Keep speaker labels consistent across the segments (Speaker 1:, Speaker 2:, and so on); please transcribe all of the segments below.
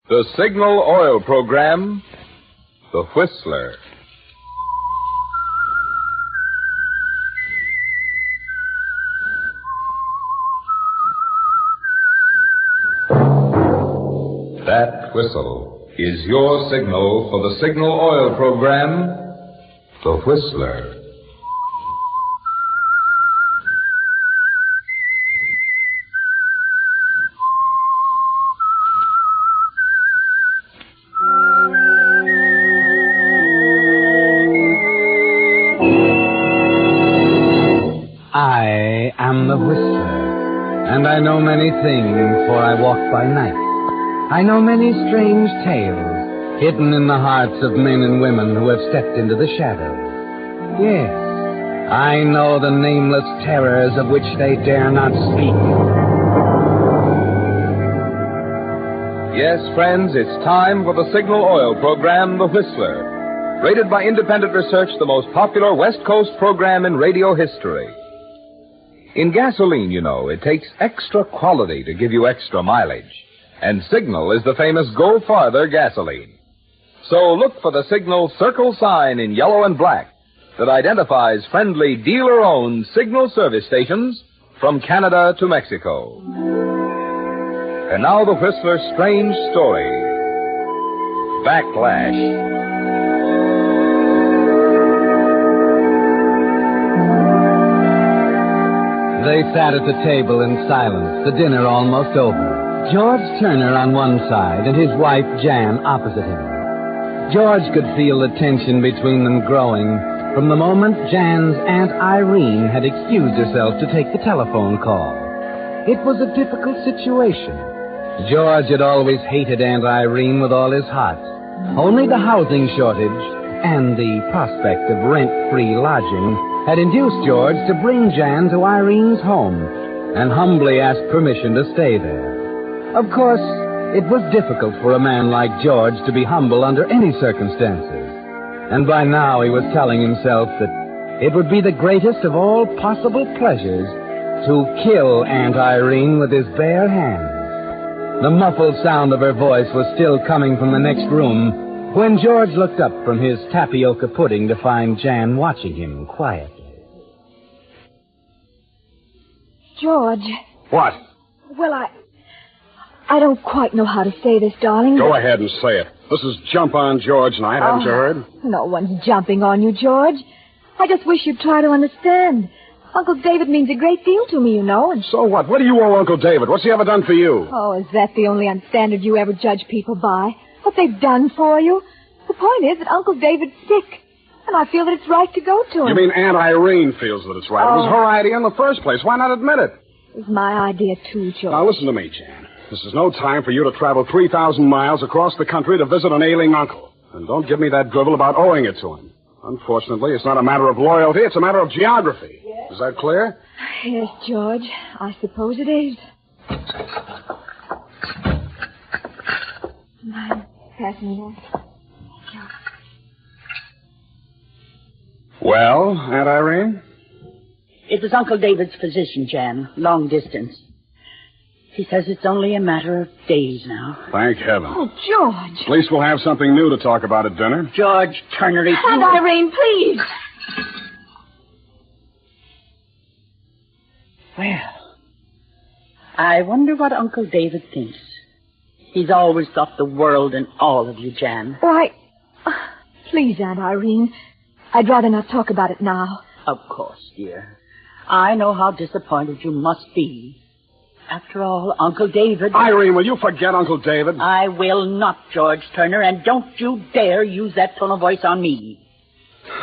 Speaker 1: The Signal Oil Program, The Whistler. That whistle is your signal for the Signal Oil Program, The Whistler.
Speaker 2: I am the Whistler, and I know many things, for I walk by night. I know many strange tales, hidden in the hearts of men and women who have stepped into the shadows. Yes, I know the nameless terrors of which they dare not speak.
Speaker 1: Yes, friends, it's time for the Signal Oil Program, The Whistler. Rated by independent research, the most popular West Coast program in radio history. In gasoline, you know, it takes extra quality to give you extra mileage. And Signal is the famous Go Farther gasoline. So look for the Signal circle sign in yellow and black that identifies friendly dealer-owned Signal service stations from Canada to Mexico. And now the Whistler's strange story, Backlash.
Speaker 2: They sat at the table in silence, the dinner almost over. George Turner on one side and his wife Jan opposite him. George could feel the tension between them growing from the moment Jan's Aunt Irene had excused herself to take the telephone call. It was a difficult situation. George had always hated Aunt Irene with all his heart. Only the housing shortage and the prospect of rent-free lodging had induced George to bring Jan to Irene's home and humbly ask permission to stay there. Of course, it was difficult for a man like George to be humble under any circumstances. And by now he was telling himself that it would be the greatest of all possible pleasures to kill Aunt Irene with his bare hands. The muffled sound of her voice was still coming from the next room when George looked up from his tapioca pudding to find Jan watching him quietly.
Speaker 3: George.
Speaker 4: What?
Speaker 3: Well, I don't quite know how to say this, darling.
Speaker 4: Go ahead and say it. This is Jump on George night, haven't you heard?
Speaker 3: No one's jumping on you, George. I just wish you'd try to understand. Uncle David means a great deal to me, you know. And
Speaker 4: So what? What do you owe Uncle David? What's he ever done for you?
Speaker 3: Oh, is that the only standard you ever judge people by? What they've done for you? The point is that Uncle David's sick, and I feel that it's right to go to him.
Speaker 4: You mean Aunt Irene feels that it's right? It was her idea in the first place. Why not admit it?
Speaker 3: It was my idea, too, George.
Speaker 4: Now, listen to me, Jan. This is no time for you to travel 3,000 miles across the country to visit an ailing uncle. And don't give me that drivel about owing it to him. Unfortunately, it's not a matter of loyalty, it's a matter of geography. Yes. Is that clear?
Speaker 3: Yes, George. I suppose it is. Mind passing that?
Speaker 4: Well, Aunt Irene?
Speaker 5: It was Uncle David's physician, Jan. Long distance. He says it's only a matter of days now.
Speaker 4: Thank heaven.
Speaker 3: Oh, George.
Speaker 4: At least we'll have something new to talk about at dinner.
Speaker 5: George Turner, if
Speaker 3: Aunt Irene, please.
Speaker 5: Well, I wonder what Uncle David thinks. He's always thought the world and all of you, Jan.
Speaker 3: Why, please, Aunt Irene. I'd rather not talk about it now.
Speaker 5: Of course, dear. I know how disappointed you must be. After all, Uncle David...
Speaker 4: Irene, will you forget Uncle David?
Speaker 5: I will not, George Turner, and don't you dare use that tone of voice on me.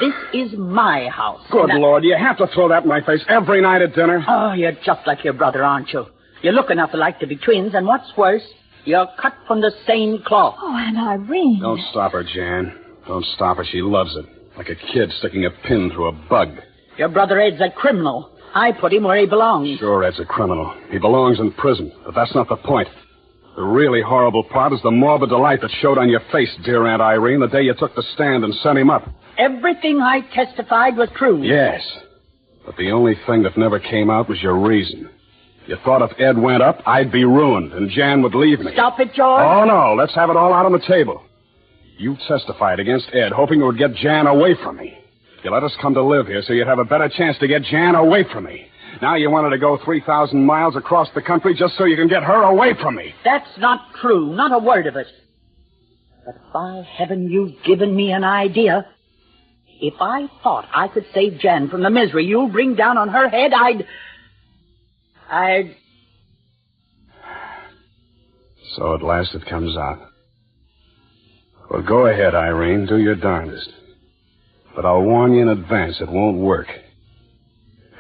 Speaker 5: This is my house.
Speaker 4: Good Lord, you have to throw that in my face every night at dinner?
Speaker 5: Oh, you're just like your brother, aren't you? You look enough alike to be twins, and what's worse, you're cut from the same cloth.
Speaker 3: Oh, Aunt Irene.
Speaker 4: Don't stop her, Jan. Don't stop her. She loves it. Like a kid sticking a pin through a bug.
Speaker 5: Your brother Ed's a criminal. I put him where he belongs.
Speaker 4: Sure, Ed's a criminal. He belongs in prison, but that's not the point. The really horrible part is the morbid delight that showed on your face, dear Aunt Irene, the day you took the stand and sent him up.
Speaker 5: Everything I testified was true.
Speaker 4: Yes, but the only thing that never came out was your reason. You thought if Ed went up, I'd be ruined, and Jan would leave me.
Speaker 5: Stop it, George.
Speaker 4: Oh, no. Let's have it all out on the table. You testified against Ed, hoping it would get Jan away from me. You let us come to live here so you'd have a better chance to get Jan away from me. Now you wanted to go 3,000 miles across the country just so you can get her away from me.
Speaker 5: That's not true. Not a word of it. But by heaven, you've given me an idea. If I thought I could save Jan from the misery you'll bring down on her head, I'd...
Speaker 4: So at last it comes out. Well, go ahead, Irene. Do your darndest. But I'll warn you in advance, it won't work.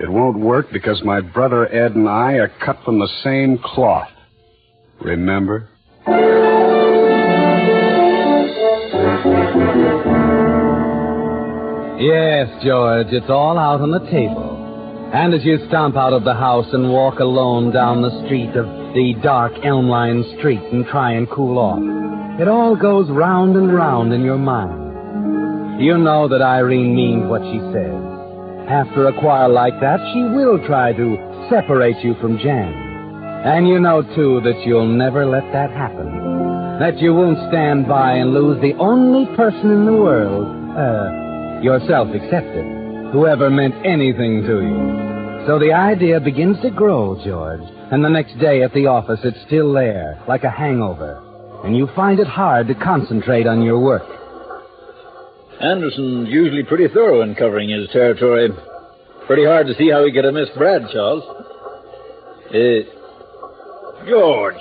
Speaker 4: It won't work because my brother Ed and I are cut from the same cloth. Remember?
Speaker 2: Yes, George, it's all out on the table. And as you stomp out of the house and walk alone down the street of the dark elm-lined street and try and cool off, it all goes round and round in your mind. You know that Irene means what she says. After a quarrel like that, she will try to separate you from Jan. And you know, too, that you'll never let that happen. That you won't stand by and lose the only person in the world, yourself excepted, who ever meant anything to you. So the idea begins to grow, George, and the next day at the office it's still there, like a hangover, and you find it hard to concentrate on your work.
Speaker 6: Anderson's usually pretty thorough in covering his territory. Pretty hard to see how he could have missed Bradshaw's. George.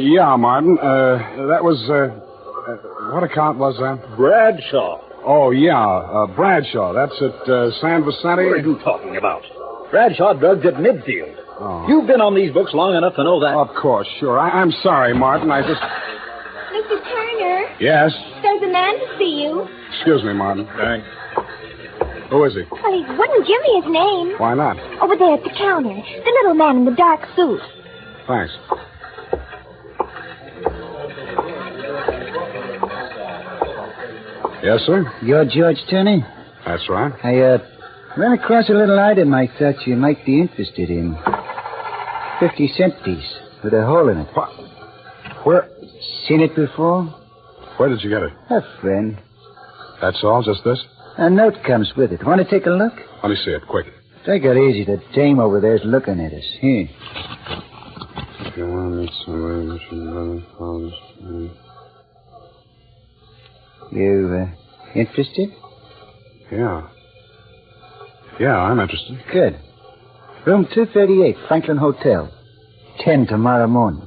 Speaker 4: Yeah, Martin. That was, what account was that?
Speaker 6: Bradshaw.
Speaker 4: Oh, yeah, Bradshaw. That's at San Vicente?
Speaker 6: What are you talking about? Bradshaw drugs at Midfield.
Speaker 4: Oh.
Speaker 6: You've been on these books long enough to know that.
Speaker 4: Of course, sure. I'm sorry, Martin. I just...
Speaker 3: Mr. Turner,
Speaker 4: Yes?
Speaker 3: there's a man to see you.
Speaker 4: Excuse me, Martin.
Speaker 6: Thanks.
Speaker 4: Who is he?
Speaker 3: Well, he wouldn't give me his name.
Speaker 4: Why not?
Speaker 3: Over there at the counter. The little man in the dark suit.
Speaker 4: Thanks. Yes, sir?
Speaker 7: You're George Turner?
Speaker 4: That's right.
Speaker 7: I, ran across a little item I thought you might be interested in. 50-cent piece with a hole in it.
Speaker 4: What? Where?
Speaker 7: Seen it before?
Speaker 4: Where did you get it?
Speaker 7: A friend.
Speaker 4: That's all? Just this?
Speaker 7: A note comes with it. Want to take a look?
Speaker 4: Let me see it, quick.
Speaker 7: Take it easy. The dame over there's looking at us. Here. You, interested?
Speaker 4: Yeah. Yeah, I'm interested.
Speaker 7: Good. Room 238, Franklin Hotel. 10 tomorrow morning.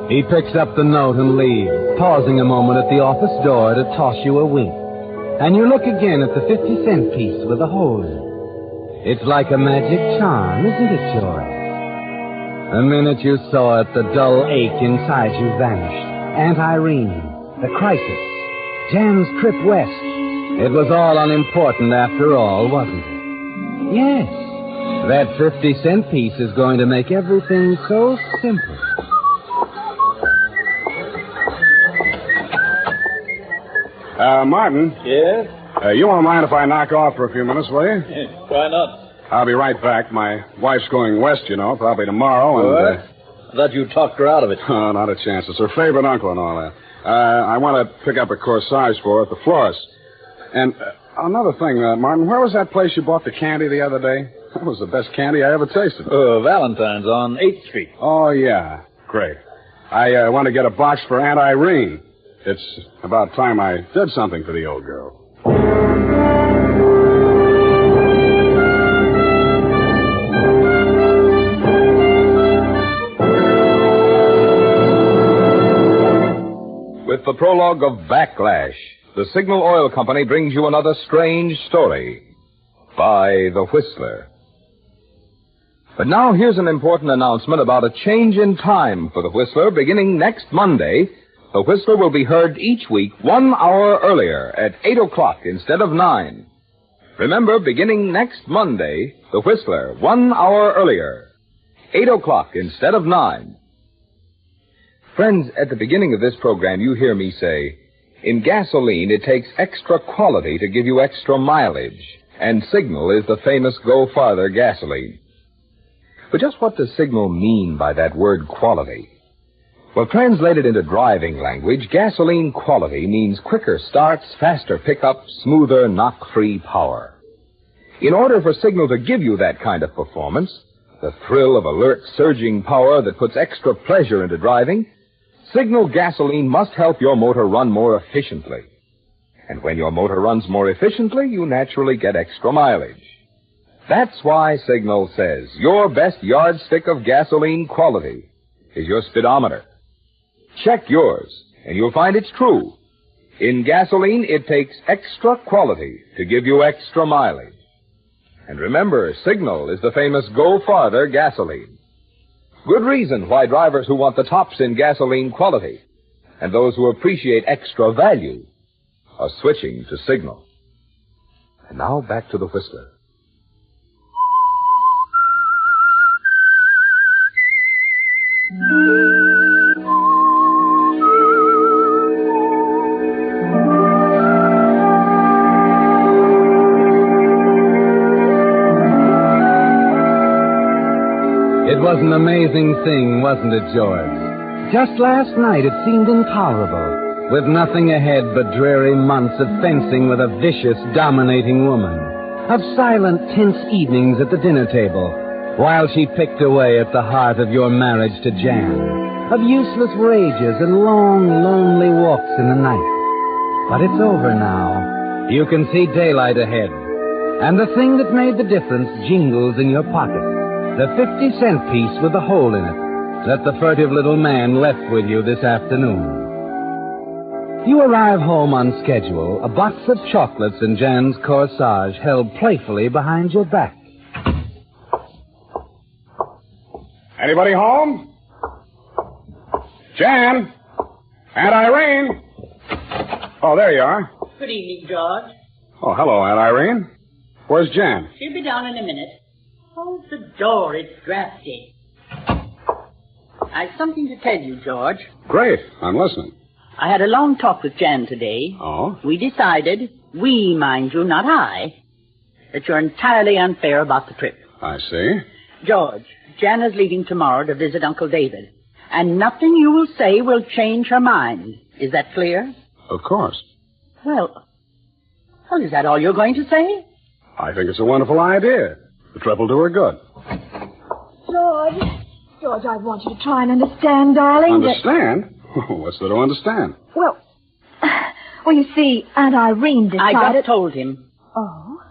Speaker 2: He picks up the note and leaves, pausing a moment at the office door to toss you a wink. And you look again at the 50-cent piece with a hole in it. It's like a magic charm, isn't it, George? The minute you saw it, the dull ache inside you vanished. Aunt Irene, the crisis, Jan's trip west. It was all unimportant after all, wasn't it? Yes, that 50-cent piece is going to make everything so simple.
Speaker 4: Martin.
Speaker 6: Yes?
Speaker 4: You won't mind if I knock off for a few minutes, will you?
Speaker 6: Why not?
Speaker 4: I'll be right back. My wife's going west, you know, probably tomorrow, and...
Speaker 6: I thought you talked her out of it.
Speaker 4: Oh, not a chance. It's her favorite uncle and all that. I want to pick up a corsage for her at the florist. And another thing, Martin, where was that place you bought the candy the other day? That was the best candy I ever tasted.
Speaker 6: Valentine's on 8th Street.
Speaker 4: Oh, yeah. Great. I want to get a box for Aunt Irene. It's about time I did something for the old girl.
Speaker 1: With the prologue of Backlash, the Signal Oil Company brings you another strange story by The Whistler. But now here's an important announcement about a change in time for The Whistler. Beginning next Monday, The Whistler will be heard each week 1 hour earlier at 8 o'clock instead of 9. Remember, beginning next Monday, The Whistler, 1 hour earlier, 8 o'clock instead of 9. Friends, at the beginning of this program, you hear me say, in gasoline, it takes extra quality to give you extra mileage. And Signal is the famous Go Farther gasoline. But just what does Signal mean by that word quality? Well, translated into driving language, gasoline quality means quicker starts, faster pickup, smoother, knock-free power. In order for Signal to give you that kind of performance, the thrill of alert, surging power that puts extra pleasure into driving, Signal gasoline must help your motor run more efficiently. And when your motor runs more efficiently, you naturally get extra mileage. That's why Signal says your best yardstick of gasoline quality is your speedometer. Check yours, and you'll find it's true. In gasoline, it takes extra quality to give you extra mileage. And remember, Signal is the famous Go Farther gasoline. Good reason why drivers who want the tops in gasoline quality and those who appreciate extra value are switching to Signal. And now back to the Whistler.
Speaker 2: It was an amazing thing, wasn't it, George? Just last night it seemed intolerable, with nothing ahead but dreary months of fencing with a vicious, dominating woman, of silent, tense evenings at the dinner table, while she picked away at the heart of your marriage to Jan, of useless rages and long, lonely walks in the night. But it's over now. You can see daylight ahead, and the thing that made the difference jingles in your pocket. The 50-cent piece with the hole in it that the furtive little man left with you this afternoon. You arrive home on schedule, a box of chocolates and Jan's corsage held playfully behind your back.
Speaker 4: Anybody home? Jan? Aunt Irene? Oh, there you are.
Speaker 5: Good evening, George.
Speaker 4: Oh, hello, Aunt Irene. Where's Jan?
Speaker 5: She'll be down in a minute. Hold the door. It's drafty. I've something to tell you, George.
Speaker 4: Great. I'm listening.
Speaker 5: I had a long talk with Jan today.
Speaker 4: Oh?
Speaker 5: We decided, we, mind you, not I, that you're entirely unfair about the trip.
Speaker 4: I see.
Speaker 5: George, Jan is leaving tomorrow to visit Uncle David, and nothing you will say will change her mind. Is that clear?
Speaker 4: Of course.
Speaker 5: Well, is that all you're going to say?
Speaker 4: I think it's a wonderful idea. The trip will do her good.
Speaker 3: George, I want you to try and understand, darling.
Speaker 4: Understand? What's there to understand?
Speaker 3: Well, you see, Aunt Irene decided...
Speaker 5: I just told him.
Speaker 3: Oh?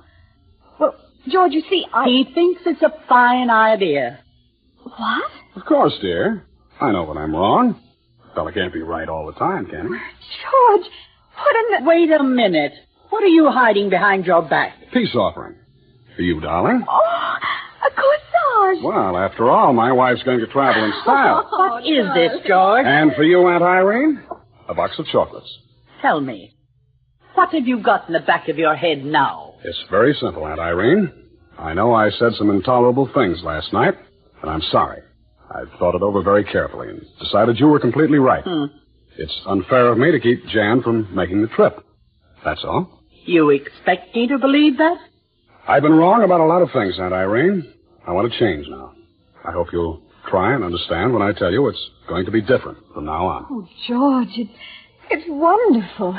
Speaker 3: Well, George, you see,
Speaker 5: He thinks it's a fine idea.
Speaker 3: What?
Speaker 4: Of course, dear. I know when I'm wrong. A fella can't be right all the time, can he?
Speaker 3: George, what in the...
Speaker 5: Wait a minute. What are you hiding behind your back?
Speaker 4: Peace offering. For you, darling.
Speaker 3: Oh, a corsage.
Speaker 4: Well, after all, my wife's going to travel in style.
Speaker 5: What is this, George?
Speaker 4: And for you, Aunt Irene, a box of chocolates.
Speaker 5: Tell me, what have you got in the back of your head now?
Speaker 4: It's very simple, Aunt Irene. I know I said some intolerable things last night, and I'm sorry. I've thought it over very carefully and decided you were completely right. It's unfair of me to keep Jan from making the trip. That's all.
Speaker 5: You expect me to believe that?
Speaker 4: I've been wrong about a lot of things, Aunt Irene. I want to change now. I hope you'll try and understand when I tell you it's going to be different from now on.
Speaker 3: Oh, George, it's wonderful.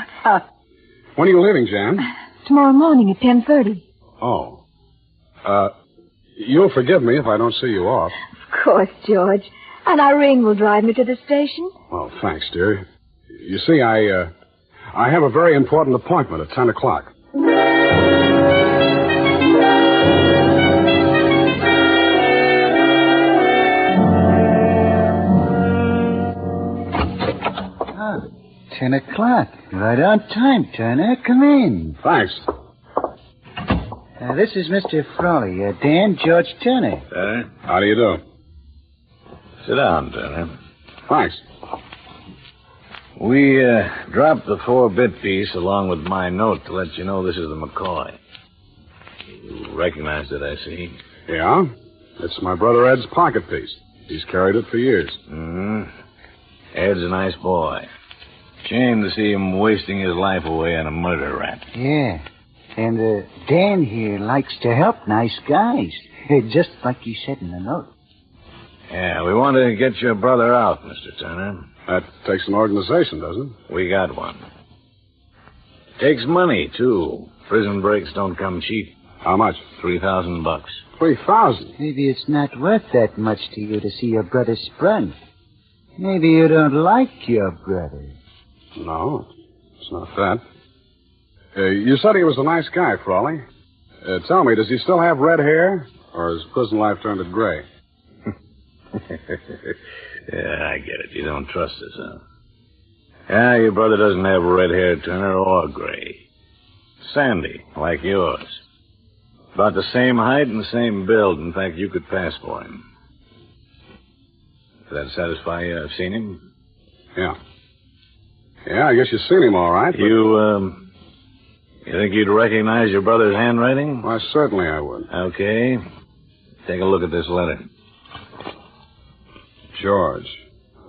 Speaker 4: When are you leaving, Jan?
Speaker 3: Tomorrow morning at 10:30.
Speaker 4: Oh. You'll forgive me if I don't see you off.
Speaker 3: Of course, George. And Irene will drive me to the station.
Speaker 4: Well, thanks, dear. You see, I have a very important appointment at 10 o'clock.
Speaker 7: Ah, 10 o'clock. Right on time, Turner. Come in.
Speaker 4: Thanks.
Speaker 7: This is Mr. Frawley. Dan George Turner.
Speaker 6: Turner?
Speaker 4: How do you do?
Speaker 6: Sit down, Turner.
Speaker 4: Thanks.
Speaker 6: We dropped the 4-bit piece along with my note to let you know this is the McCoy. You recognize it, I see.
Speaker 4: Yeah? It's my brother Ed's pocket piece. He's carried it for years.
Speaker 6: Mm-hmm. Ed's a nice boy. Shame to see him wasting his life away on a murder rap.
Speaker 7: Yeah. And Dan here likes to help nice guys, just like you said in the note.
Speaker 6: Yeah, we want to get your brother out, Mr. Turner.
Speaker 4: That takes an organization, doesn't it?
Speaker 6: We got one. Takes money, too. Prison breaks don't come cheap.
Speaker 4: How much?
Speaker 6: $3,000.
Speaker 4: 3,000?
Speaker 7: Maybe it's not worth that much to you to see your brother sprung. Maybe you don't like your brother.
Speaker 4: No, it's not that. You said he was a nice guy, Frawley. Tell me, does he still have red hair? Or has prison life turned it gray?
Speaker 6: Yeah, I get it. You don't trust us, huh? Yeah, your brother doesn't have red hair, Turner, or gray. Sandy, like yours. About the same height and the same build. In fact, you could pass for him. Does that satisfy you? I've seen him?
Speaker 4: Yeah. Yeah, I guess you've seen him all right. But...
Speaker 6: You think you'd recognize your brother's handwriting?
Speaker 4: Why, certainly I would.
Speaker 6: Okay. Take a look at this letter.
Speaker 4: George,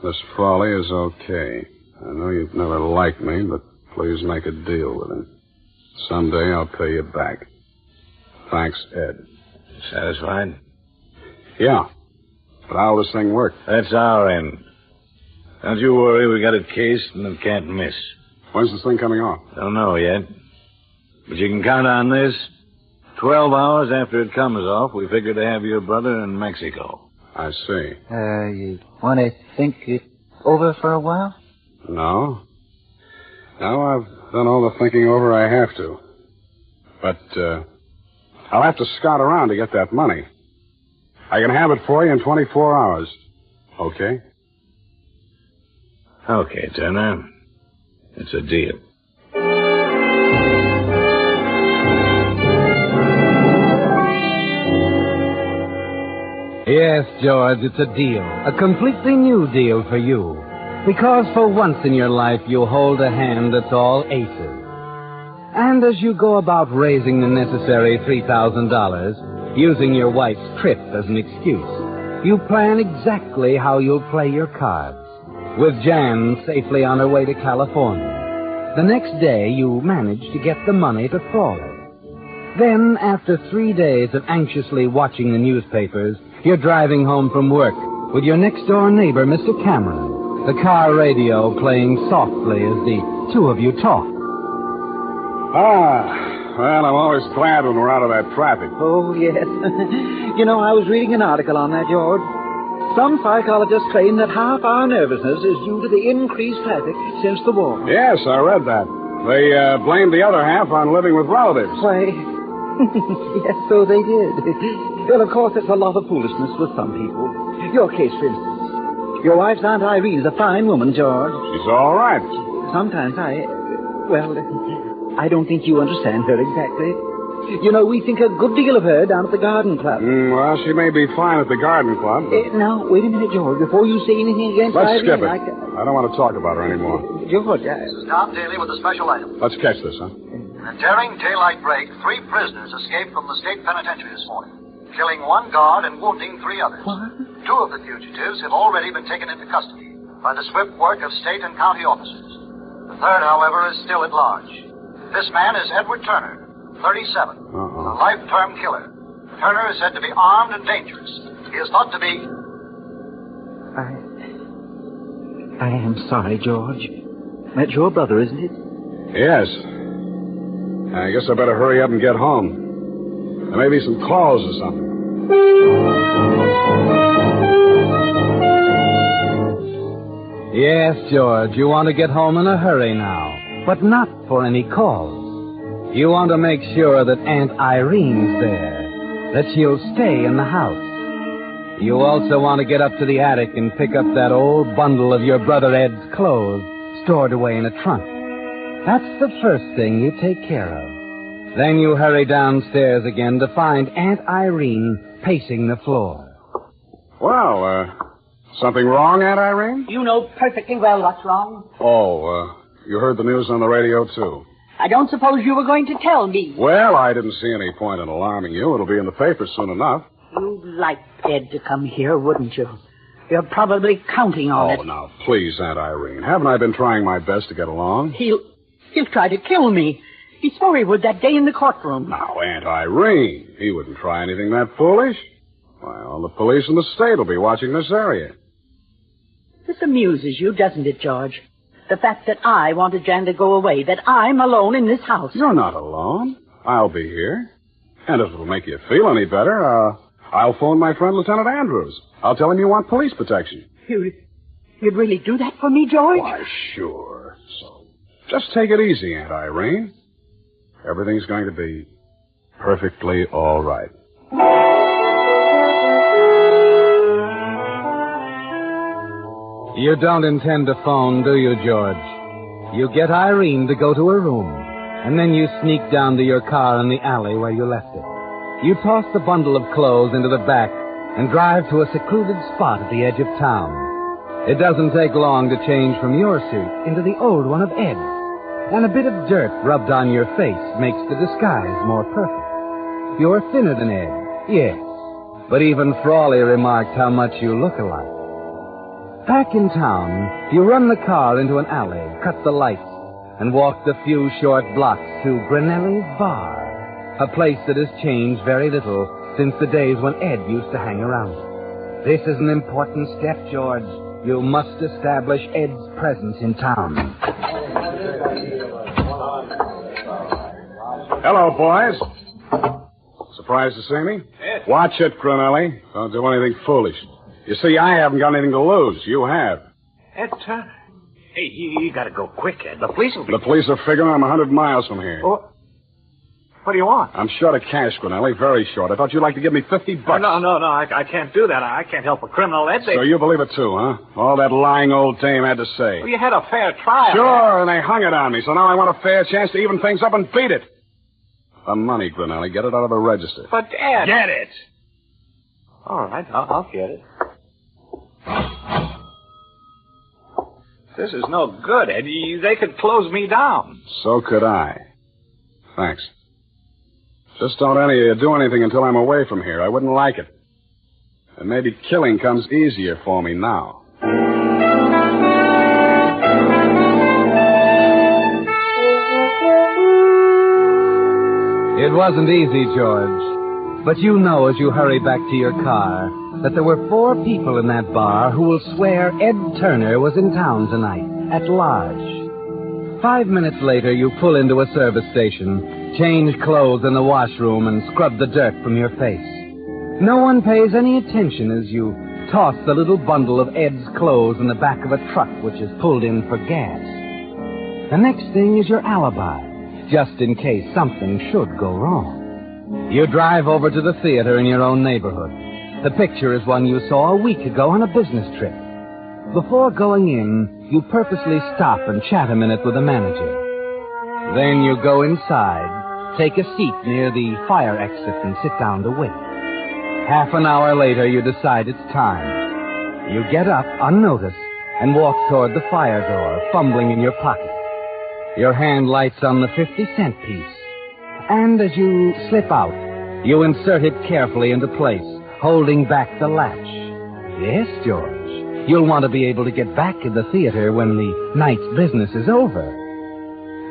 Speaker 4: this Frawley is okay. I know you've never liked me, but please make a deal with him. Someday I'll pay you back. Thanks, Ed.
Speaker 6: Satisfied?
Speaker 4: Yeah. But how'll this thing work?
Speaker 6: That's our end. Don't you worry, we got it cased and it can't miss.
Speaker 4: When's this thing coming off?
Speaker 6: Don't know yet. But you can count on this. 12 hours after it comes off, we figure to have your brother in Mexico.
Speaker 4: I see.
Speaker 7: You want to think it over for a while?
Speaker 4: No. No, I've done all the thinking over I have to. But, I'll have to scout around to get that money. I can have it for you in 24 hours. Okay?
Speaker 6: Okay, Turner. It's a deal.
Speaker 2: Yes, George, it's a deal. A completely new deal for you. Because for once in your life, you hold a hand that's all aces. And as you go about raising the necessary $3,000, using your wife's trip as an excuse, you plan exactly how you'll play your cards. With Jan safely on her way to California. The next day, you manage to get the money to Frawley. Then, after 3 days of anxiously watching the newspapers, you're driving home from work with your next-door neighbor, Mr. Cameron, the car radio playing softly as the two of you talk.
Speaker 4: Well, I'm always glad when we're out of that traffic.
Speaker 5: Oh, yes. You know, I was reading an article on that, George. Some psychologists claim that half our nervousness is due to the increased traffic since the war.
Speaker 4: Yes, I read that. They blamed the other half on living with relatives.
Speaker 5: Why, yes, so they did. Well, of course, it's a lot of foolishness with some people. Your case, for instance. Your wife's Aunt Irene is a fine woman, George.
Speaker 4: She's all right.
Speaker 5: Sometimes I don't think you understand her exactly. You know, we think a good deal of her down at the garden club.
Speaker 4: Well, she may be fine at the garden club. But...
Speaker 5: Now, wait a minute, George. Before you say anything against
Speaker 4: Let's
Speaker 5: Irene,
Speaker 4: skip it. I don't want to talk about her anymore.
Speaker 5: George,
Speaker 8: This is Tom Daly with a special item.
Speaker 4: Let's catch this, huh?
Speaker 8: In a daring daylight break, 3 prisoners escaped from the state penitentiary this morning, killing 1 guard and wounding 3 others.
Speaker 5: What?
Speaker 8: 2 of the fugitives have already been taken into custody by the swift work of state and county officers. The 3rd, however, is still at large. This man is Edward Turner, 37, a life-term killer. Turner is said to be armed and dangerous. He is thought to be...
Speaker 5: I am sorry, George. That's your brother, isn't it?
Speaker 4: Yes. I guess I better hurry up and get home. There may be some calls or something.
Speaker 2: Yes, George, you want to get home in a hurry now, but not for any calls. You want to make sure that Aunt Irene's there, that she'll stay in the house. You also want to get up to the attic and pick up that old bundle of your brother Ed's clothes stored away in a trunk. That's the first thing you take care of. Then you hurry downstairs again to find Aunt Irene pacing the floor.
Speaker 4: Well, something wrong, Aunt Irene?
Speaker 5: You know perfectly well what's wrong.
Speaker 4: Oh, you heard the news on the radio, too.
Speaker 5: I don't suppose you were going to tell me.
Speaker 4: Well, I didn't see any point in alarming you. It'll be in the paper soon enough.
Speaker 5: You'd like Ed to come here, wouldn't you? You're probably counting on it.
Speaker 4: Oh, now, please, Aunt Irene. Haven't I been trying my best to get along?
Speaker 5: He'll try to kill me. He swore he would that day in the courtroom.
Speaker 4: Now, Aunt Irene, he wouldn't try anything that foolish. Why, all the police in the state will be watching this area.
Speaker 5: This amuses you, doesn't it, George? The fact that I wanted Jan to go away, that I'm alone in this house.
Speaker 4: You're not alone. I'll be here. And if it'll make you feel any better, I'll phone my friend Lieutenant Andrews. I'll tell him you want police protection.
Speaker 5: You'd really do that for me, George?
Speaker 4: Why, sure. So, just take it easy, Aunt Irene. Everything's going to be perfectly all right.
Speaker 2: You don't intend to phone, do you, George? You get Irene to go to her room, and then you sneak down to your car in the alley where you left it. You toss the bundle of clothes into the back and drive to a secluded spot at the edge of town. It doesn't take long to change from your suit into the old one of Ed, and a bit of dirt rubbed on your face makes the disguise more perfect. You're thinner than Ed, yes, but even Frawley remarked how much you look alike. Back in town, you run the car into an alley, cut the lights, and walk the few short blocks to Granelli's Bar, a place that has changed very little since the days when Ed used to hang around. This is an important step, George. You must establish Ed's presence in town.
Speaker 4: Hello, boys. Surprised to see me?
Speaker 6: Yes.
Speaker 4: Watch it, Granelli. Don't do anything foolish. You see, I haven't got anything to lose. You have.
Speaker 6: Ed Turner. Hey, you gotta go quick, Ed. The police will be...
Speaker 4: The police are figuring I'm 100 miles from here.
Speaker 6: Oh, what do you want?
Speaker 4: I'm short of cash, Granelli. Very short. I thought you'd like to give me $50.
Speaker 6: No, I can't do that. I can't help a criminal, Ed.
Speaker 4: So you believe it, too, huh? All that lying old dame had to say.
Speaker 6: Well, you had a fair trial.
Speaker 4: Sure, and they hung it on me, so now I want a fair chance to even things up and beat it. The money, Granelli. Get it out of the register.
Speaker 6: But, Ed...
Speaker 4: Get it!
Speaker 6: All right, I'll get it. This is no good, Ed. They could close me down.
Speaker 4: So could I. Thanks. Just don't any of you do anything until I'm away from here. I wouldn't like it. And maybe killing comes easier for me now.
Speaker 2: It wasn't easy, George. But you know as you hurry back to your car that there were 4 people in that bar who will swear Ed Turner was in town tonight, at large. 5 minutes later, you pull into a service station, change clothes in the washroom, and scrub the dirt from your face. No one pays any attention as you toss the little bundle of Ed's clothes in the back of a truck which is pulled in for gas. The next thing is your alibi, just in case something should go wrong. You drive over to the theater in your own neighborhood. The picture is one you saw a week ago on a business trip. Before going in, you purposely stop and chat a minute with the manager. Then you go inside, take a seat near the fire exit, and sit down to wait. Half an hour later, you decide it's time. You get up, unnoticed, and walk toward the fire door, fumbling in your pocket. Your hand lights on the 50-cent piece. And as you slip out, you insert it carefully into place, holding back the latch. Yes, George. You'll want to be able to get back to the theater when the night's business is over.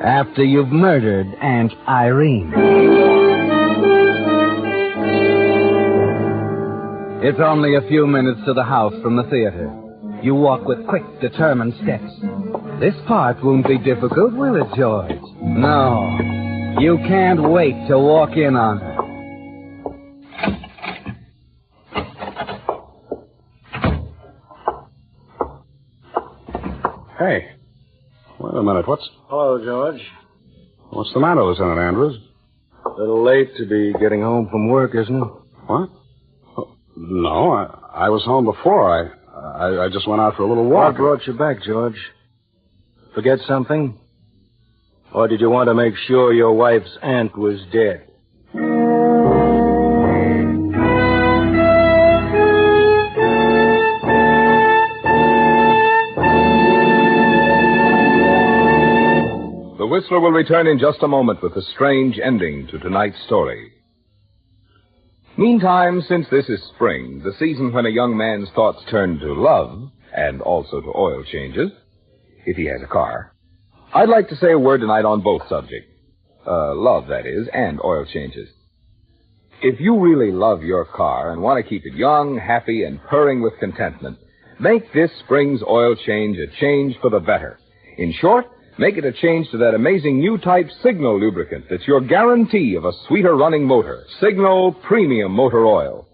Speaker 2: After you've murdered Aunt Irene. It's only a few minutes to the house from the theater. You walk with quick, determined steps. This part won't be difficult, will it, George? No. You can't wait to walk in on her.
Speaker 4: Hey. Wait a minute.
Speaker 6: Hello, George.
Speaker 4: What's the matter, Lieutenant Andrews?
Speaker 6: A little late to be getting home from work, isn't it?
Speaker 4: What? Oh, no, I was home before. I just went out for a little walk.
Speaker 6: What brought you back, George? Forget something? Or did you want to make sure your wife's aunt was dead?
Speaker 1: The Whistler will return in just a moment with a strange ending to tonight's story. Meantime, since this is spring, the season when a young man's thoughts turn to love, and also to oil changes, if he has a car, I'd like to say a word tonight on both subjects. Love, that is, and oil changes. If you really love your car and want to keep it young, happy, and purring with contentment, make this spring's oil change a change for the better. In short, make it a change to that amazing new type Signal lubricant that's your guarantee of a sweeter running motor. Signal Premium Motor Oil.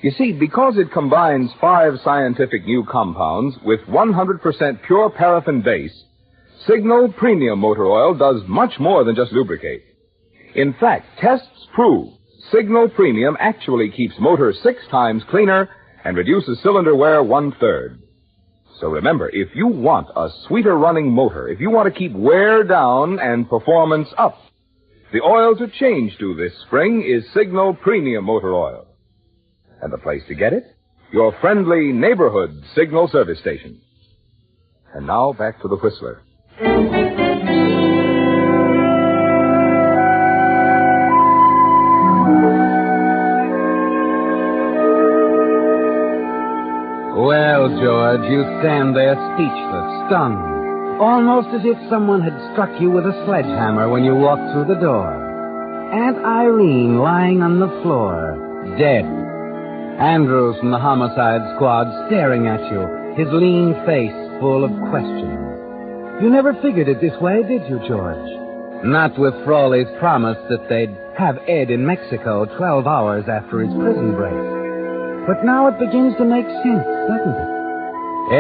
Speaker 1: You see, because it combines 5 scientific new compounds with 100% pure paraffin base, Signal Premium Motor Oil does much more than just lubricate. In fact, tests prove Signal Premium actually keeps motors 6 times cleaner and reduces cylinder wear 1/3. So remember, if you want a sweeter running motor, if you want to keep wear down and performance up, the oil to change to this spring is Signal Premium Motor Oil. And the place to get it? Your friendly neighborhood Signal service station. And now back to the Whistler.
Speaker 2: Well, George, you stand there speechless, stunned, almost as if someone had struck you with a sledgehammer when you walked through the door. Aunt Irene lying on the floor, dead. Andrews from the homicide squad staring at you, his lean face full of questions. You never figured it this way, did you, George? Not with Frawley's promise that they'd have Ed in Mexico 12 hours after his prison break. But now it begins to make sense, doesn't it?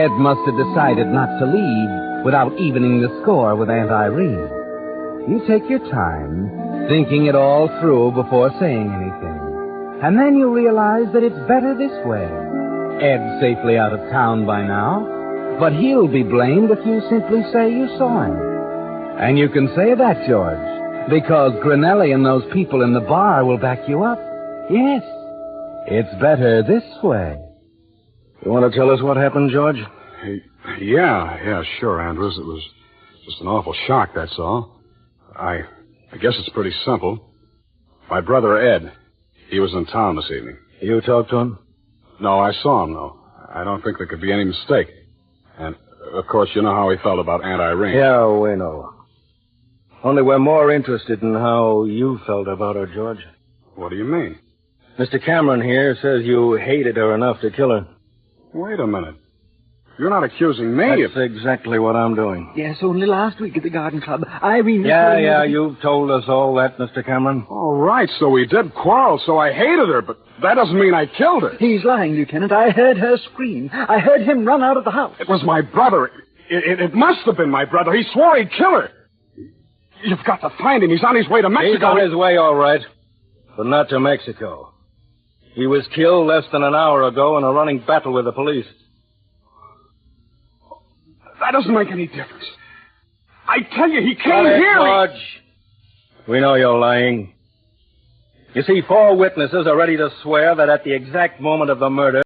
Speaker 2: Ed must have decided not to leave without evening the score with Aunt Irene. You take your time, thinking it all through before saying anything. And then you realize that it's better this way. Ed's safely out of town by now, but he'll be blamed if you simply say you saw him. And you can say that, George, because Grinelli and those people in the bar will back you up. Yes. It's better this way.
Speaker 6: You want to tell us what happened, George?
Speaker 4: Yeah, sure, Andrews. It was just an awful shock, that's all. I guess it's pretty simple. My brother, Ed, he was in town this evening.
Speaker 6: You talked to him?
Speaker 4: No, I saw him, though. I don't think there could be any mistake. And, of course, you know how he felt about Aunt Irene.
Speaker 6: Yeah, we know. Only we're more interested in how you felt about her, George.
Speaker 4: What do you mean?
Speaker 6: Mr. Cameron here says you hated her enough to kill her.
Speaker 4: Wait a minute. You're not accusing me
Speaker 6: That's exactly what I'm doing.
Speaker 5: Yes, only last week at the garden club. Irene...
Speaker 6: Yeah, you've told us all that, Mr. Cameron.
Speaker 4: All right, so we did quarrel, so I hated her, but that doesn't mean I killed her.
Speaker 5: He's lying, Lieutenant. I heard her scream. I heard him run out of the house.
Speaker 4: It was my brother. It must have been my brother. He swore he'd kill her. You've got to find him. He's on his way to Mexico.
Speaker 6: He's on his way, all right, but not to Mexico. He was killed less than an hour ago in a running battle with the police.
Speaker 4: That doesn't make any difference. I tell you, he came here.
Speaker 6: George, we know you're lying. You see, 4 witnesses are ready to swear that at the exact moment of the murder,